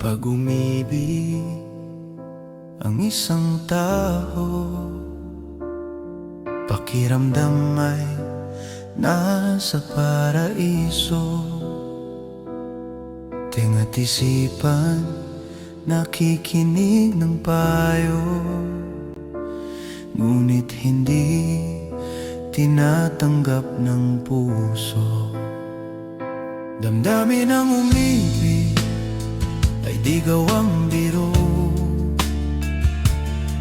Pag umibig ang isang tao, pakiramdam ay nasa paraiso. Tinga't isipan, nakikinig ng payo, ngunit hindi tinatanggap ng puso. Damdamin ang umibig ay di gawang biro,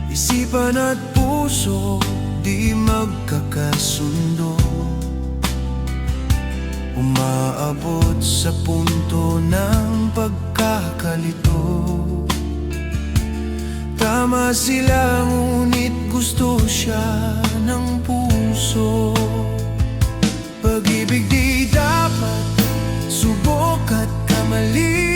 isipan at puso di magkakasundo. Umaabot sa punto ng pagkakalito. Tama sila ngunit gusto siya ng puso. Pag-ibig di dapat subok at kamali,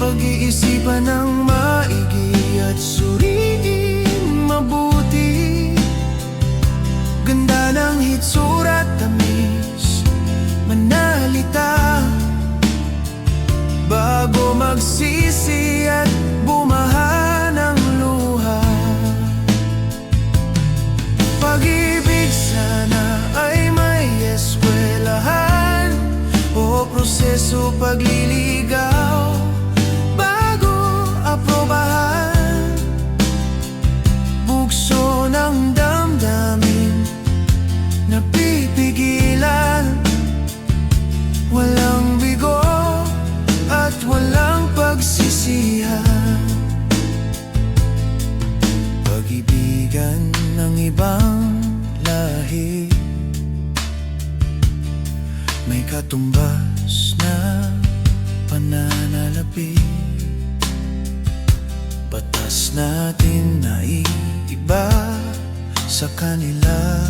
pag-iisipan ng maigi at suriin mabuti. Ganda ng hitsura at tamis, manalita bago magsisi at bumaha ng luha. Pag-ibig sana ay may eskwelahan o proseso pagliligaw bago aprobahan. Bugso ng damdamin napipigilan, walang bigo at walang pagsisihan. Pag-ibigan ng ibang lahi, may katumbas na pananalapi. Batas natin na iba sa kanila,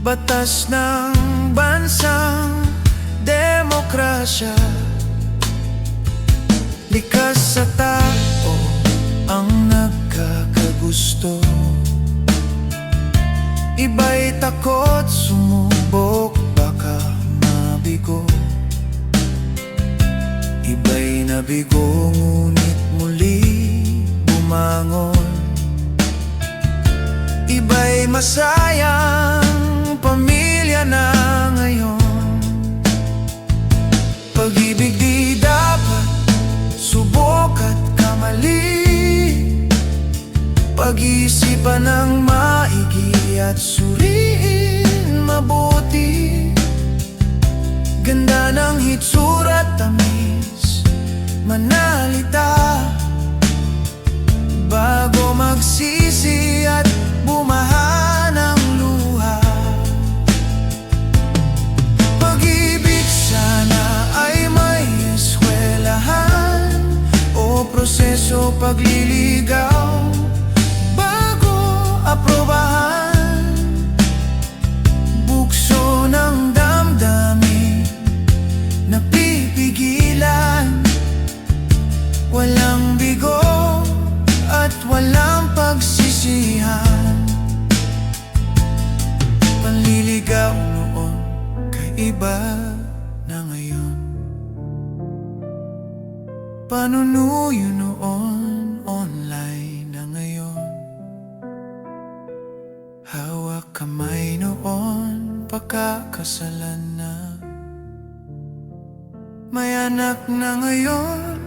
batas ng bansang demokrasya. Likas sa tao ang nagkakagusto, iba'y takot sumubok, baka mabigo. Iba'y nabigo ngunit muli bumangon. Iba'y masayang pamilya na ngayon. Pag-ibig di dapat subok at kamali, pag-iisipan ng maigi at suriin mabuti. Ganda ng hitsura at tamis, manalita bago magsisi at bumaha ng luha. Pag-ibig sana ay may eskwelahan o proseso pagliligaw bago aprobahan. Bugso ng damdamin napipigilan, walang bigo at walang pagsisihan. Panliligaw noon kay iba na ngayon, panunuyo noon online na ngayon. Hawak kamay noon pagkakasalan na, may anak na ngayon,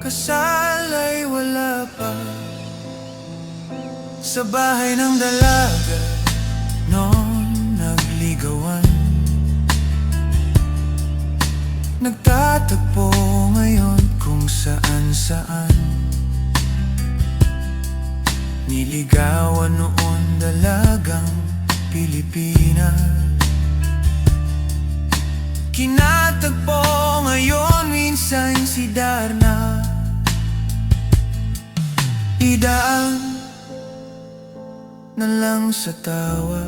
kasal ay wala pa. Sa bahay ng dalaga noon nagligawan, nagtatagpo ngayon kung saan-saan. Niligawan noon dalagang Pilipina, kinatagpo ngayon minsan si Darna. Idaan na lang sa tawa,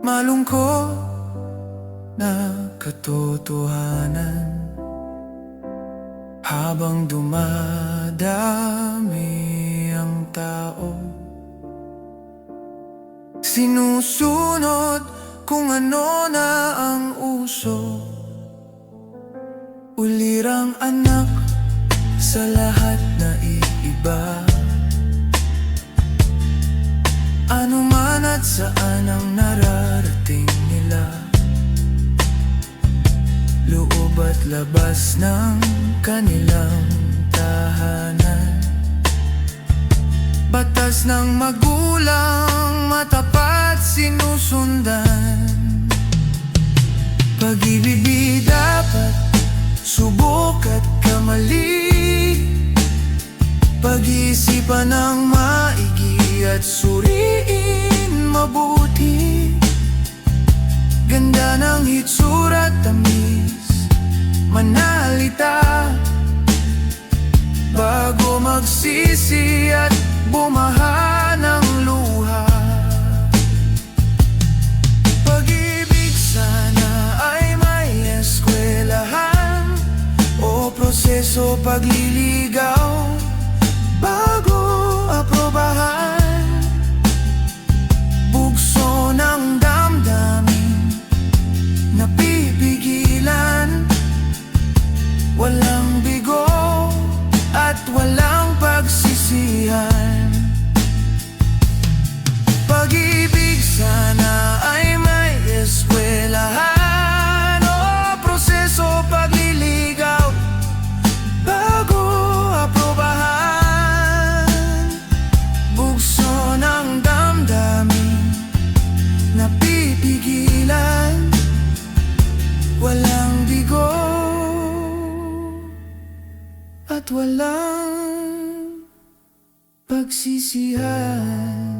malungkot na katotohanan. Habang dumadami ang tao, sino Sinusunod kung ano na ang uso. Ulirang anak sa lahat na iiba. Ano man at saan ang nararating nila, loob at labas ng kanilang tahanan. Batas ng magulang matapat sinusundan. Pag-ibig dapat subok at kamali, pag-iisipan ng maigi at suriin mabuti. Ganda ng hitsura at tamis, manalita bago magsisi at bumaha ng luha. Pag-ibig sana ay may eskwelahan o proseso pagliligaw bago aprobahan. Bugso ng damdamin napipigilan, walang bigo at walang pagsisihan. Pag-ibig sana ay may eskwelahan o proseso pagliligaw bago aprobahan. Bugso ng damdamin napipigilan, walang bigo at walang pagsisihan.